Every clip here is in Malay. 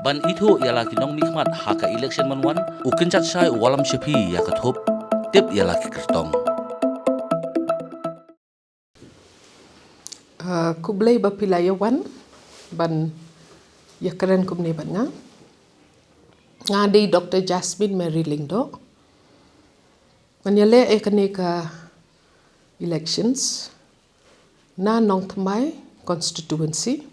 ban itu ialah kinong nikmat haka election manwan ukencat syai walam shepi ya kathup tip ialah kertong. Kublai bapilayawan ban ya keren kumne ban nga di Dr. Jasmine Mary Lingdo manyale kane ka elections na nong thamai constituency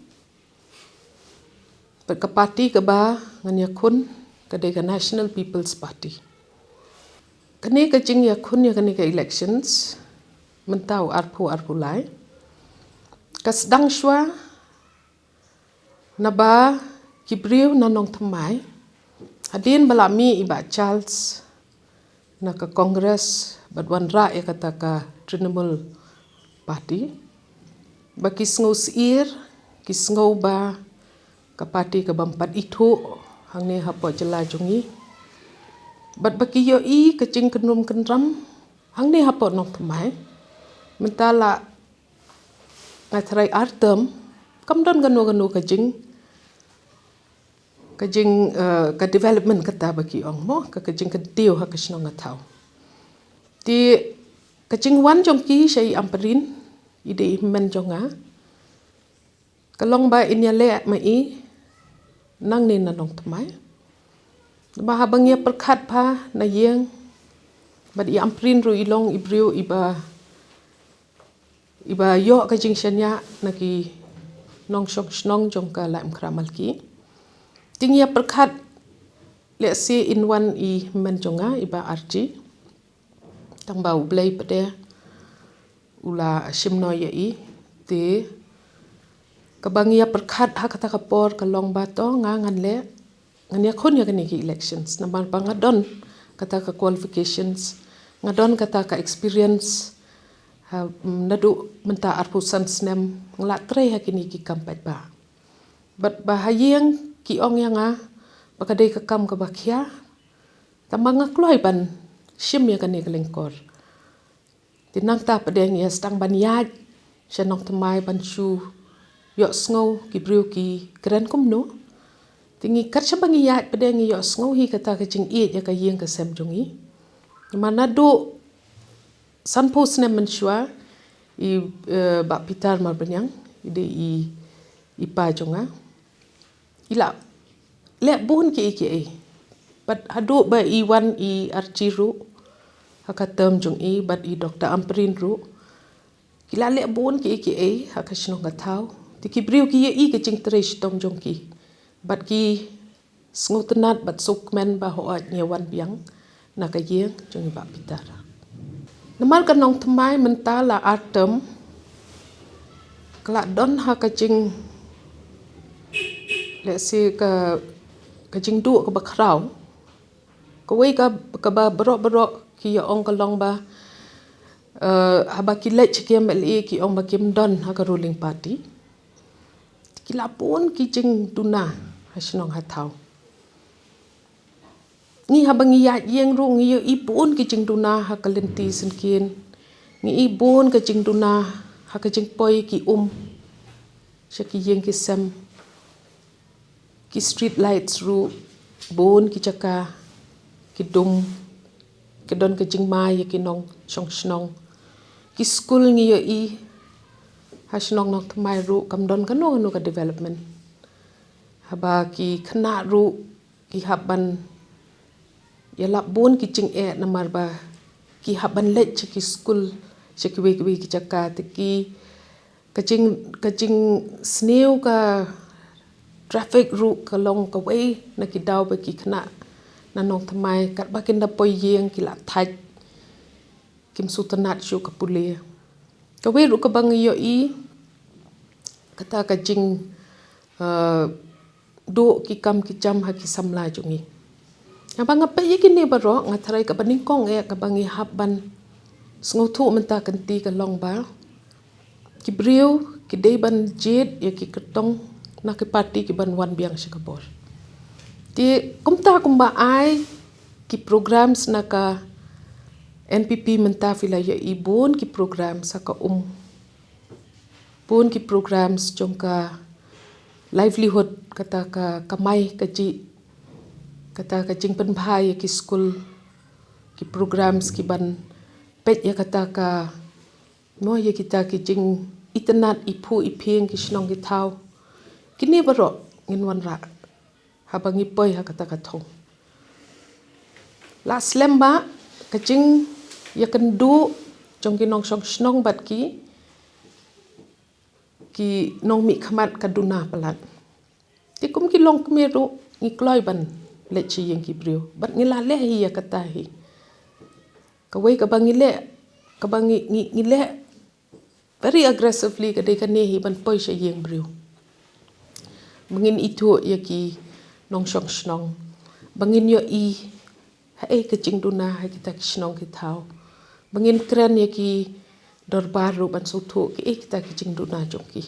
ka party ka ba nganya kun ka de ka National People's Party kane ka jing ya kun ya kane ka elections mentau arpu lai kas dang shwa na ba kibriu na nong thamai adin balami iba Charles na ka Congress badwan ra ya kata ka Trinamool Party ba kisngau sir kisngau ba ka party ka bampat itu hangne hapo jela jungi bat baki yo I kacing kenum kenram hangne hapo nong thamai mentala ngatrai artem kamdon ganu kajing ka development kata baki ong mo ka kajing ka dio ha kasno ngatau ti kajing wan jongki syai amperin ide men jonga kalong ba inyale mai nang ni nanong thamai ba habangya perkhat pha na yeng bad I amperin ru ilong ibriu iba yo kajing syanya naki nong snong jong ka laim kramal ki tingya perkhat let's say in one I men jonga iba RG tang bau blai pade ula shimno ya I te kabangia perkhat ha kata kapor kalong bato ngan le ngania khon ya kani ki elections naman pangadon kata ka qualifications ngadon kata ka experience nadu menta arpusan snem ngla tre ha kini ki kampet ba bat bahayeng ki ong yang bakadai ka kam ka bakhya tamanga kloi ban shim ya kani kelengkor tinang ta padeng ya stang ban yaj shanong thamai ban shu yo sngo ki briu ki kren kumno tingi kat shabangi yaj padeng yo sngo hi kata ka jing I ya ka yeng ka sem jungi mana do sanpo snem menshua I ba pitar mar banyang ide I pa jonga ila le bun ki but hadu ba I wan I archiru hakatem jung I but I Dr. Amperin ru kila le bun ki hakashno gathau tiki briu ki I ke jing tresh tong jong ki but ki sngutnat but sukmen ba ho nya wan biang na ka yeng jung ba pitar namal ka nong thamai mentala atem kala don ha ka jing let's say ka jing du ka bakrau ka wei ka ba bro ki ya ong ka long ba haba ki lech ki MLA ki ong ba kim don ha ka ruling party ki la pun ki jing duna ha snong ha thau ngi habangi ya yeng ru ngi I pun ki jing duna ha ka lenti senkin ngi I bun ka jing duna ha ka jing poi ki syaki yeng ki sem ki street lights ru bun ki chaka ki dum ki don ka jing mai ki nong chong snong ki school ngi I ha snong nok thamai ru kam don ka no ka development haba ki khna ru ki haban ya lap bun ki jing namar ba ki haban lech ki school syaki we ki chaka te ki kajing sneu ka traffic ru ka long ka wei na ki daw ba ki khna na nong thamai kat ba kin da poi yeng ki la thaj kim sutanat shu ka pule ka wei ru ka bang yo I kata ka jing do ki kam ki jam ha ki samla jungi abang apa ye kini baro ngatrai ka baningkong ka bangi habban sngotu menta kanti ka long ba ki briu ki dei ban jet ya ki ketong na ki party ki ban wan biang shikabor ti kumta kumba ai ki programs na ka NPP menta filaya ibun ki program saka pun ki programs jongka livelihood kata ka kamai kaji kata ka jing penbhai ki school ki programs ki ban pet ya kata ka no ya kita ki jing internet ipu iping ki snong ki thau kini baro ngin wan ra habangi poi ha kata ka thong la slemba ka jing ya kendu jong ki nong snong bat ki nong mi khamat kaduna palat ti kum ki long kmeru ngi kloi ban le chi yang ki brio bat ngi la le hi ya kata hi ka wei ka bangi le ka bangi ngi le very aggressively ka de ka ne hi ban poi she yang brio mengin itu ya ki nong snong bangin yo i hai ka jing duna hai kita ki snong ki thau bangin kran ya ki dor baru ban so thu ki kita ki jing duna jong ki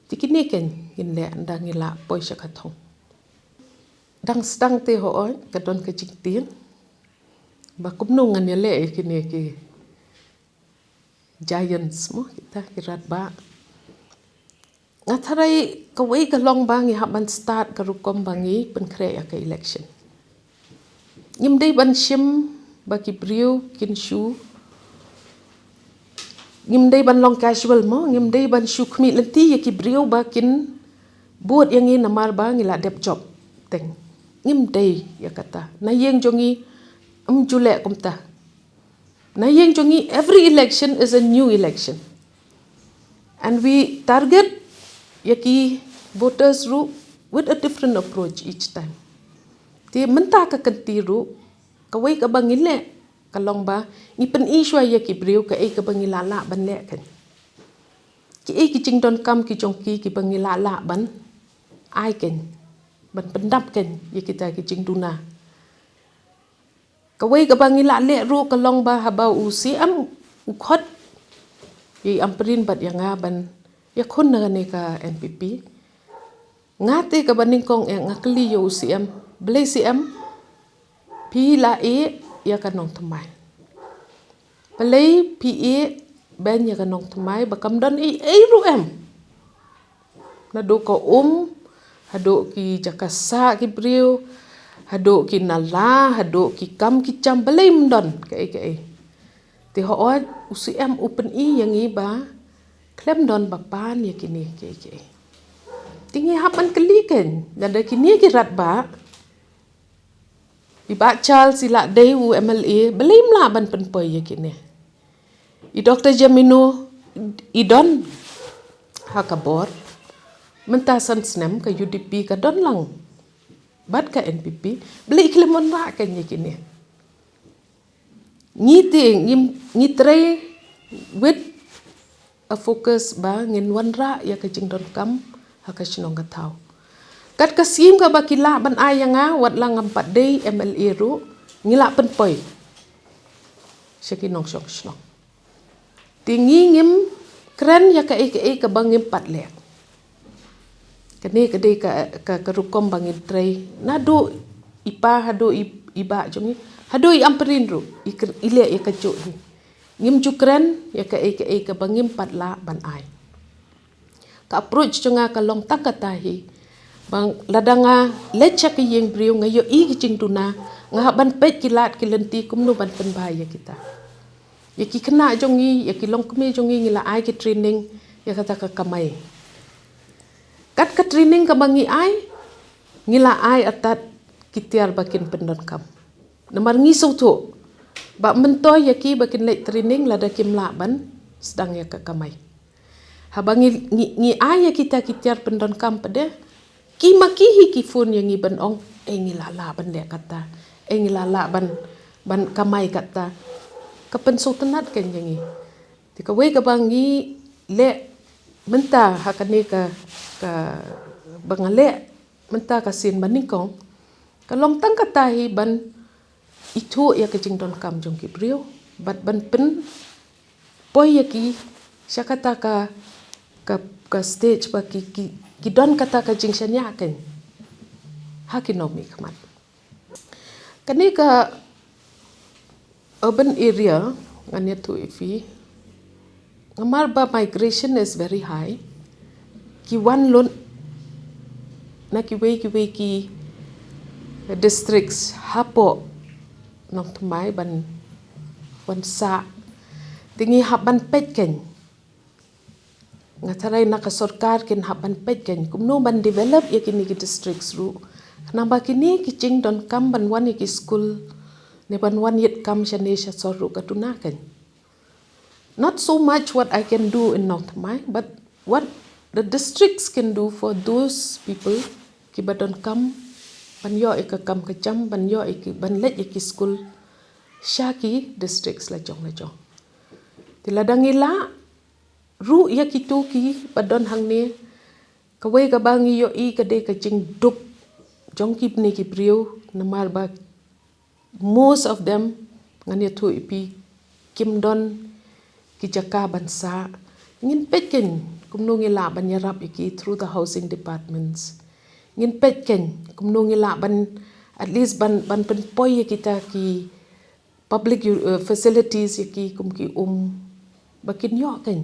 tikini ken ngin le anda ngi la poi sha ka thong dang stang te ho oi ka don ka jing tien ba kum no ngan ya le ki ne ki giants mo kita kirat ba ngatharai ka wei ka long ba ngi haban start ka rukom bangi pen kre ya ka election nyim dei ban shim ba ki brio kin shu ngim dei ban long casual mo ngim dei ban shu khmi lenti ya ki brio ba kin buat yang ni namar ba ngi la dep job teng ngim dei ya kata na yeng jongi jule kumta na yeng jongi every election is a new election and we target yaki voters ru with a different approach each time ti menta ka kantiru ka wei ka bangile ka long ba ni pen iswa yaki brio ka e ka bangila la ban le kan ki e ki jing don kam ki jong ki bangila la ban ai ken ban pendap ken yaki ta ki jing duna ka wei ka bangila le ru ka long ba haba u si am u khot yi amprin bat yanga ban ya khun na ne ka NPP ngate ka baning kong ngakli yo siam ble siam pi la e ya ka nong thamai ble pi e ben ya ka nong thamai ba kam don e ru em na do ko hado ki jakasa ki brio hado ki nala hado ki kam ki cham ble mdon ka e ti ho usiam open i yang i ba klem don bapan ya kini ke tingi hapan keliken dan kini ki rat ba iba chal sila dewu MLA belim la ban penpoi ya kini i Dr. Jamino i don hakabor mentasan snem ka UDP ka don lang bat ka NPP beli klemon ra kan ya kini ngi tre with a focus ba ngin wanra ya ka jing don kam ha ka sinong ka thau kat ka sim ka bakila ban ayanga wat lang ampat dei MLA ru ngila pen poi seki nong shong snong tingi ngim kren ya ka ka bangim pat lek kene ka dei ka rukom bangin tre nado ipa hado iba jongi hado i amperin ru ile ya ka jo ni ngim jukren ya ka ka bangim pat la ban ai ka approach jonga ka long tak katahi bang ladanga lecha ki yeng brio ngayo i ki jing tuna nga ban pet kilat ki lenti kumno ban pen bahaya kita ya ki kena jongi ya ki long kme jongi ngila ai ki training ya kata ka kamai kat ka training ka bangi ai ngila ai atat kitiar bakin pendon kam namar ngisau tu ba mentoy yaki bakin late training lada kim laban sedang ya ka kamai habangi ngi aya kita kitiar pendon kam pade ki makihi ki phone yang iban ong ngi lala ban le kata ngi lala ban kamai kata kapen sultanat kan yangi tika we ka bangi le menta hakane ka bangale menta ka sin baningkong kalong tang katahi ban itu ya kecing don kam jong ki brio bat ban pen poi ya ki syakata ka stage ba ki don kata ka jing syanya kan hakinomi khamat kani ka urban area nganya tu ifi ngamar ba migration is very high ki one loan na ki wei districts hapo nong tmai ban wan sa tingi haban pet ken ngatarai na ka sarkar ken haban pet ken kumno ban develop ya kini ki districts ru namba kini ki ching don kam ban wan ki school ne ban wan yet kam shane sha soru ka tunakan. Not so much what I can do in Nong Tmai, but what the districts can do for those people ki badon kam ban yo ek kam ka cham ban yo ek ban let ek school shaki districts la jong tiladangila ru ya kitu ki badon hang ne kawai ka bangi yo I ka de ka ching dup jong ki ne ki priu namar ba most of them ngani tu ipi kim don ki jaka bansa ngin petken kumno ngila ban yarap iki through the housing departments ngin petken kumno ngila ban at least ban pen poi kita ki public facilities ki kum ki bakin yo ken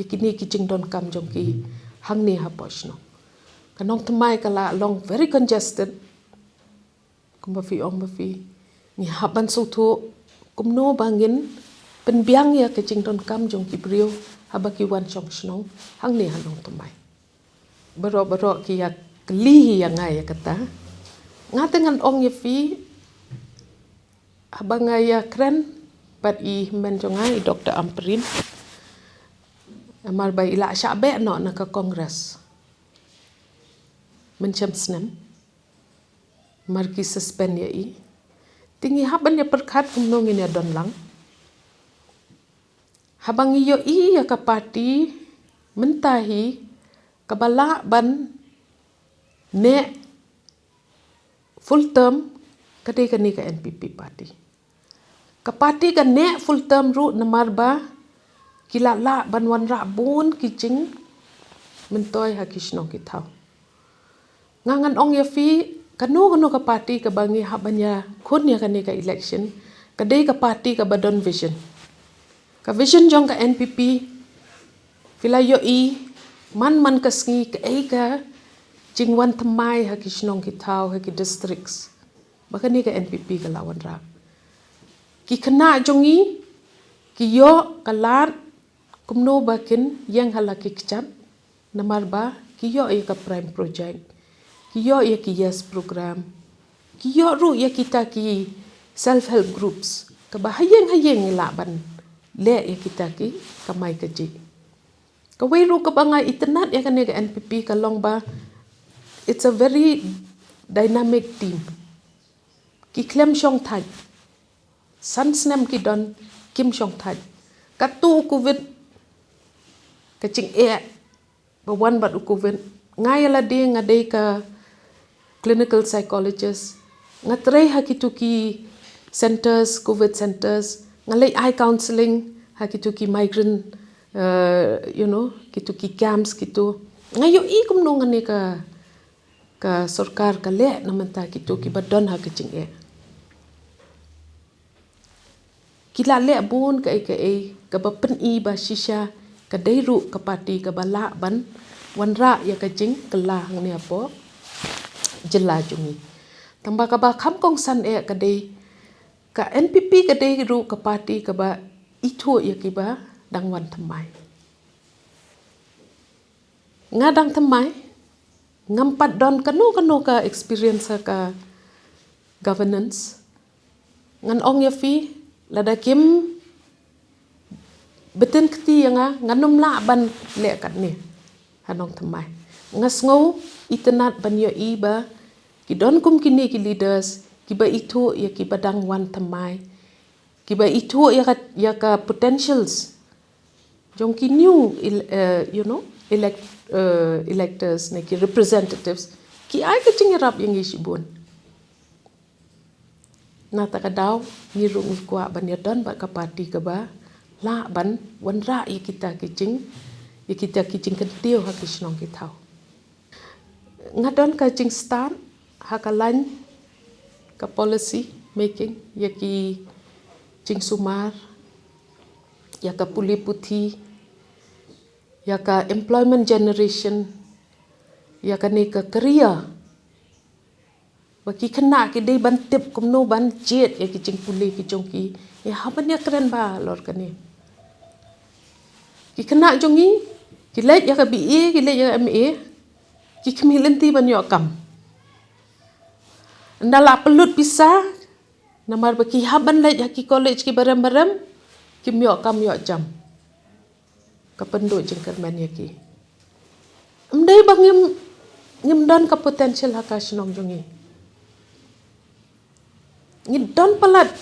yakini ki jing don kam jong ki hang ne ha poshno kanong tmai kala long very congested kumbafi ni haban soto kumno bangin penbiang ya ke jing don kam jong ki brio habaki wan chong snong hang ne hanong tmai baro ki ya kelihi yang ngai ya kata ngatengan ong ya fi habanga ya kren pat I men jongai Dr. Amprin amar bai ila syabe no na ka kongres mencam snem marki suspend ya I tingi haban ya perkat kumno ngin ya don lang habang iyo I ya ka parti mentahi kabala ban ne full term kadai kani ka NPP party ka parti ka ne full term ru namar ba kila la ban wan ra bun kijing mentoy ha kishnong kitau ngangan ong ya fi kanu ka parti ka bangi habanya kun ya kani ka election kadai ka parti ka badon vision ka vision jong ka NPP fila yo I man kasngi ka ka jingwan tmai ha kishnong kitau ha ki districts bakani ka NPP ka lawan ra ki kena jongi ki yo kalat kumno bakin yang halaki kecap namar ba ki yo ya ka prime project ki yo ya ki yes program ki yo ru ya kita ki self help groups ka bahayeng laban le ya kita ki kamai kaji ka weiru ka bangai itnat ya kane ka NPP ka long ba it's a very dynamic team ki klem shong thai san snem ki don kim shong thai ka tu covid ka ching ba wan bat covid ngai la de ngadei ka clinical psychologist ngatrei hakituki centers covid centers ngalai eye counseling hakituki migrant kituki camps gitu ngayo I kumno ngane ka sarkar ka le namanta kituki badon ha kicing kila le bun ka ka bapen I ba shisha ka deiru ka parti ka bala ban wanra ya ka jing kala ngani apo jela jungi tamba ka ba kham kong san ka dei ka NPP ka deiru ka parti ka ba itu ya ki ba dangwan tmai ngadang tmai ngampat don kanu ka experience ka governance ngan ong ya fi lada kim beten keti yang nganum la ban le kat ni hanong tmai ngas ngau itenat ban yo I ba ki don kum kini ki leaders ki ba itu ya ki badang wan tmai ki ba itu ya ka potentials jong ki new electors ne ki representatives ki ai ka chingrap yang isibun na takadaw ni rung kwa ban ya don ba ka parti ka ba la ban wan ra ya kita kicing kentiu ha kishnong kitau ngadon ka jing start hakalan ka policy making ya ki jing sumar ya ka puli puthi ya ka employment generation ya kani ka career baki kena ki dei ban tip kumno ban jet ya ki ching puli ki jongki ya haban ya keren ba lor kani ki kena jongi ki let ya ka BA ki let ya MA ki kemilenti ban yo kam ndala pelut bisa namar baki haban let ya ki college ki barem-barem ki myo kam yo jam kapendo jengker man ya ki mdai bang ngim don ka potential hakash nong jongi ngidon palat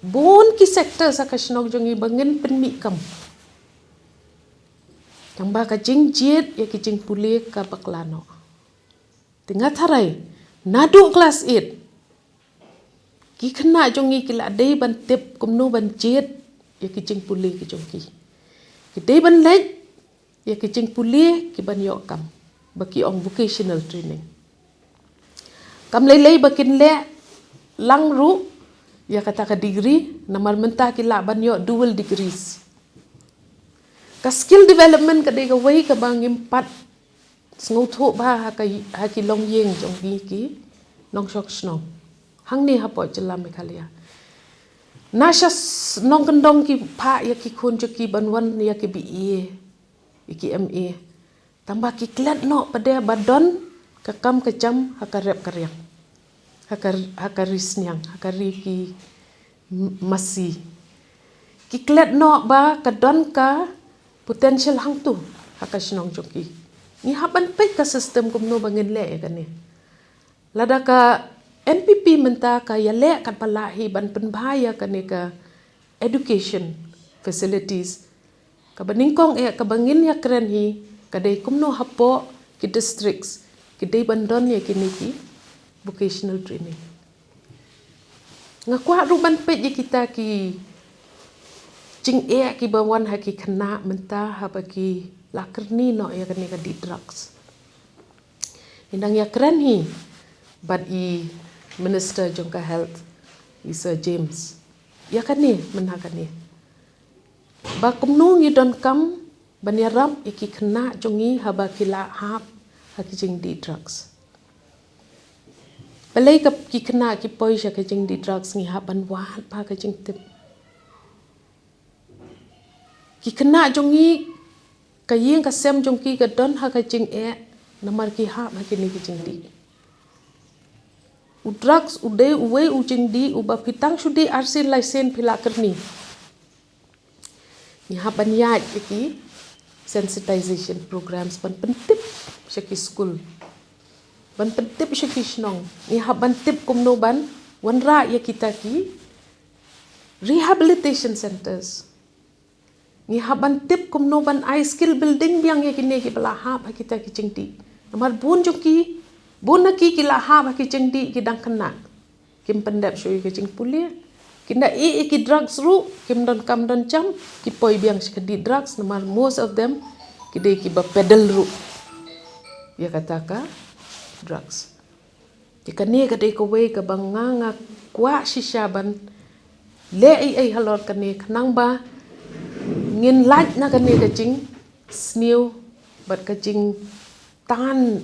bon ki sektor hakash nong jongi bangin penmi kam yang ba ka jing jet ya ki jing puli ka baklano tinggal tharai nadu kelas 8 ki kena jongi ki la dei ban tip kumno ban jet ya ki jing puli ki jongki ki dei ban lej ya ki jing puli ki ban yo kam baki ong vocational training kam lei bakin le lang ru ya kata ka degree namar mentah ki la ban yo dual degrees ka skill development ka dei ka wei ka bang impat ngau tho ba ha ki long yeng jong ki nong shok snong hang ni ha po chelam me khalia nasha nong kendong ki pha ya ki khun jo ki banwan ya ki BA ki MA tambah ki klat no pada badon ka kam ka jam ha ka rep karyang ha ka risnyang ha ka ri ki masi ki klat no ba ka don ka potential hang tu ha ka snong jo ki ni haban pe ka system kumno bangin le kan ni lada ka NPP menta ka ya le kan palahi ban penbahaya kan ni ka education facilities ka baningkong ka bangin ya keren hi kadai kumno hapo ki districts kidai bandon ya kini ki vocational training ngakwa ruban pe je kita ki jing ki bawan ha ki khana menta ha ki lakerni no ya kan ni ka di drugs indang ya keren hi but Minister Jongka Health Sir James ya kan ni menhakan ni ba kumnu ngi don kam baniaram iki kena jongi haba kila hap haki jing di drugs balai ka ki kena ki poi sha ka jing di drugs ngi haban wan pa ka jing tip ki kena jongi ka yeng ka sem jongki ka don ha ka jing namar ki hap haki ni ki jing di u drugs ude uwe u jing di u bab kitang shudi RC license pila kerni ni haban ya ki sensitization programs ban pentip syaki school ban pentip syaki snong ni haban tip kumno ban wanra ya kita ki rehabilitation centers ni haban tip kumno ban I skill building biang ya kini ki bala ha kita ki jingdi namar bun joki bun ki la ha ki jingdi ki dang kena kim pendap syoi ki jing pulia kinda ki drugs ru kim don kam don jam ki poi biang sekedi drugs namar most of them kidai ki ba pedal ru ya kata ka drugs jika ni kadai ko wei ka banganga kwa shisha ban le ai halor kani khnang ba ngin laj na kani ka jing snew bat ka jing tan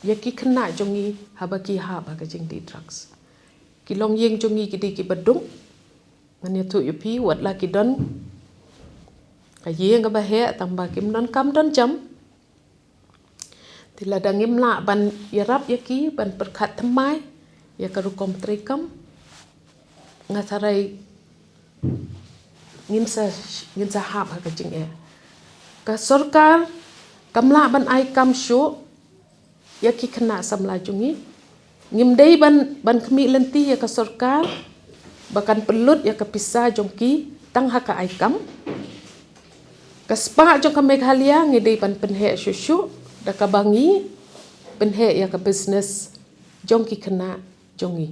ya ki khna jongi haba ki ha ba ka jing di drugs ki long yeng jongi ki di ki badung ngani tu yupi wat la ki don ka yeng ka ba he tamba kim don kam don jam tila dangim la ban yarap ya ki ban perkhat thamai ya ka rukom trikam ngatarai ngin sa ha ba ka jing ka sarkar kamla ban ai kam shu ya ki khna samla jungi ngim dei ban khmi lenti ya ka sarkar bakan pelut ya ka pisa jongki tang ha ka ai kam ka spa jong ka Meghalaya ngidei ban penhe shushu da ka bangi penhe ya ka business jongki khna jongi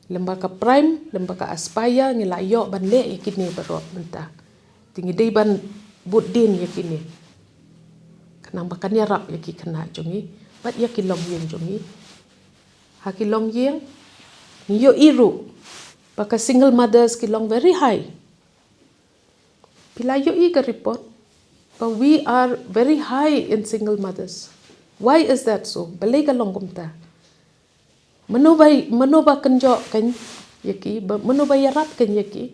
lembaga prime lembaga aspaya ngilayo ban le ya kini barot menta tingi dei ban budin ya kini kanang bakan ya rap ya ki khna jongi bat ya ki long yeng jongi ha ki long yeng yo iru baka single mothers ki long very high pila yo i ka report but we are very high in single mothers Why is that so? Balay ka long kumta. Mano ba kanjo kan yaki, mano ba yarap kan yaki?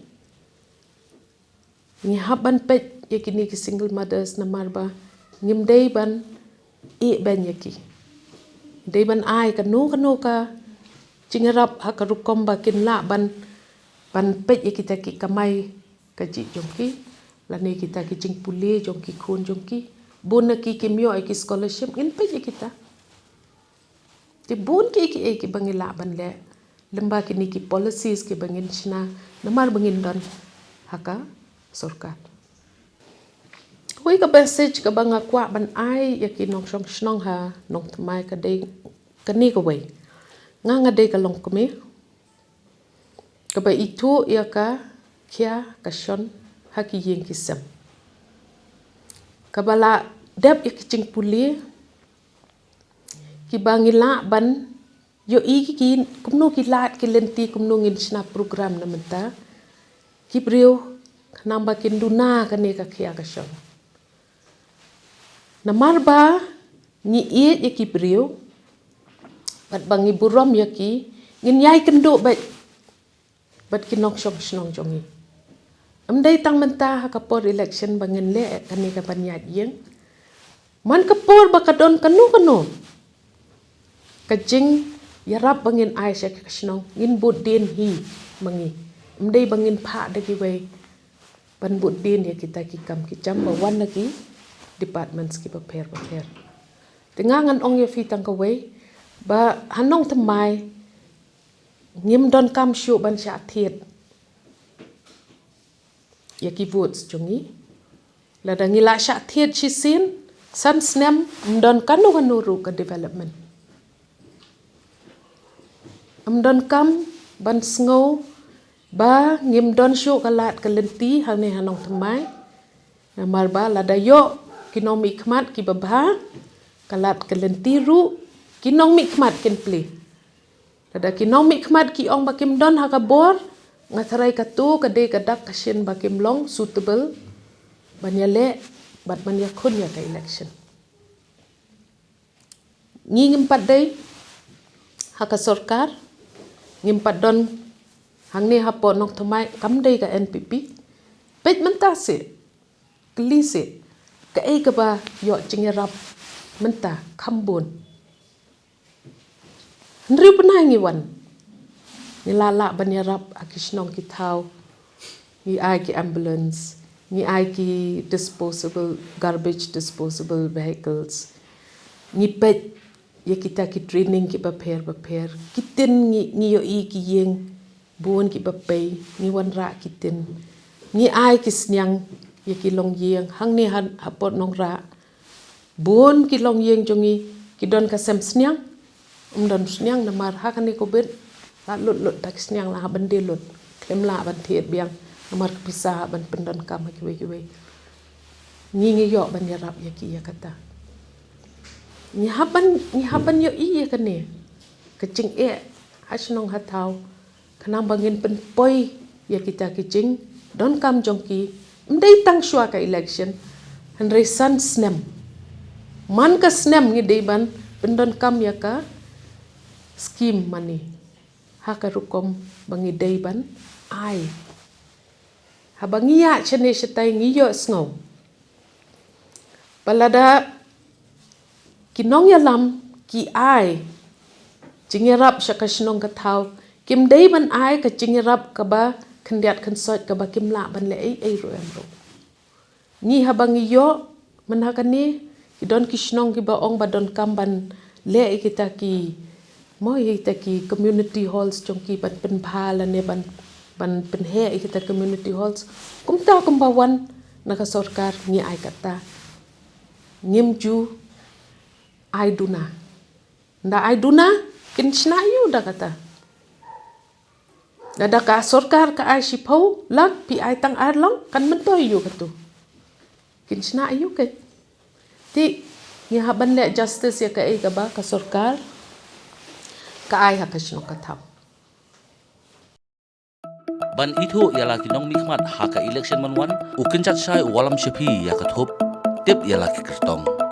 Ni haban pet yaki ni ki single mothers na marba ngim day ban ban yaki. Day ban ai kanu ka cingarap hakarukom ba kinla ban pet yaki taki kamai kaji jongki lani kita ki cing pule jongki kun jongki bon ki kimyo ki scholarship ngin pet yaki ta. Ti bon ki bangila ban le lemba kini ki policies ki bangin sina namar bangin don haka sorkat. Hui ka message ka bang akwa ban ai yaki nong snong ha nong tmai ka dei kani ka wei nga dei ka long kumi ka ba itu ya ka kia ka shon haki yeng kisam ka bala dep yaki cing puli ki bangila ban yo ki kumno ki lat ki lenti kumno ngin sna program na menta ki brio namba kinduna kani ka kia ka shon namar ba ni iet yaki brio bat bangi burom yaki ngin yai kendo bat kinok snong jongi amdai tang menta hakapor election bangin le kani ka panyat yeng man kapor bakadon kanu kajing yarap bangin ai syak snong ngin bud din hi mangi amdai bangin pha dagi wei ban bud din ya kita ki kam ki jam ba wan lagi departments ki prepare tengangan ong ya fitang ka wei ba hanong tmai ngim don kam shu ban sha thiet ya ki votes jongi la dangila sha thiet chi sin san snem don kanu ru ka development don kam ban sngo ba ngim don shu kalat kalenti hane hanong tmai na marba la dayo kinong mikmat ki babha kalat kalenti ru kinong mikmat ken ple ada kinong mikmat ki ong bakim don hakabor ngatharai katu kade kadak kasien bakim long suitable banyale bat manya khun ya ka election ngimpat dai haka sorkar ngimpat don hangne hapo nok thomai kam dai ka NPP pet mentase klise ka ka ba yo cingerap menta kambon ndri pernah ngiwan nilala banyarap akisnong kitau ni ai ki ambulance ni ai ki garbage disposable vehicles ni pet ya kita ki training ki prepare kitin ni yo ki yeng bon ki bapai ni wanra kitin ni ai ki snyang ya ki long yeng hang ni hapot nong ra bon ki long yeng jongi ki don ka sem snyang don snyang namar ha kan ko bet la lut tak snyang la ban de lut klem la ban thiet biang namar pisah ban pendon kam ki we ngi yo ban yarap ya ki ya kata ni haban yo ya kane kecing hasnong hatau kanang bangin pen poi ya kita kicing don kam jongki mdai tang shua ka election han resan snem man ka snem ngi dei ban pendon kam ya ka scheme money hakarukom bangi dei ban ai habangia chene shetai ngi yo sngo balada kinong yalam ki ai jingerap shakashnong ka thau kim dei ban ai ka jingerap ka ba khandiat khansot ka ba kim la ban le ai ro ni habang yo manhakani kidon kishnong ki ba ong ba don kam ban le kita ki mo kita ki community halls jongki ban pen phala ne ban pen he kita community halls kumta kumbawan naka sorkar ni ai kata ngimju ai duna nda ai duna kin snayu da kata ada ka sorkar ka ai shipau lak pi ai tang ar long kan mentoy yu katu kin snayu ke ti ni haban le justice ya ka ai ka ba ka sorkar ka ai ha kasno ka thap ban itu ialah kinong mikmat haka election manwan ukin chat sai walam shepi ya kathop tip ialah ki kertong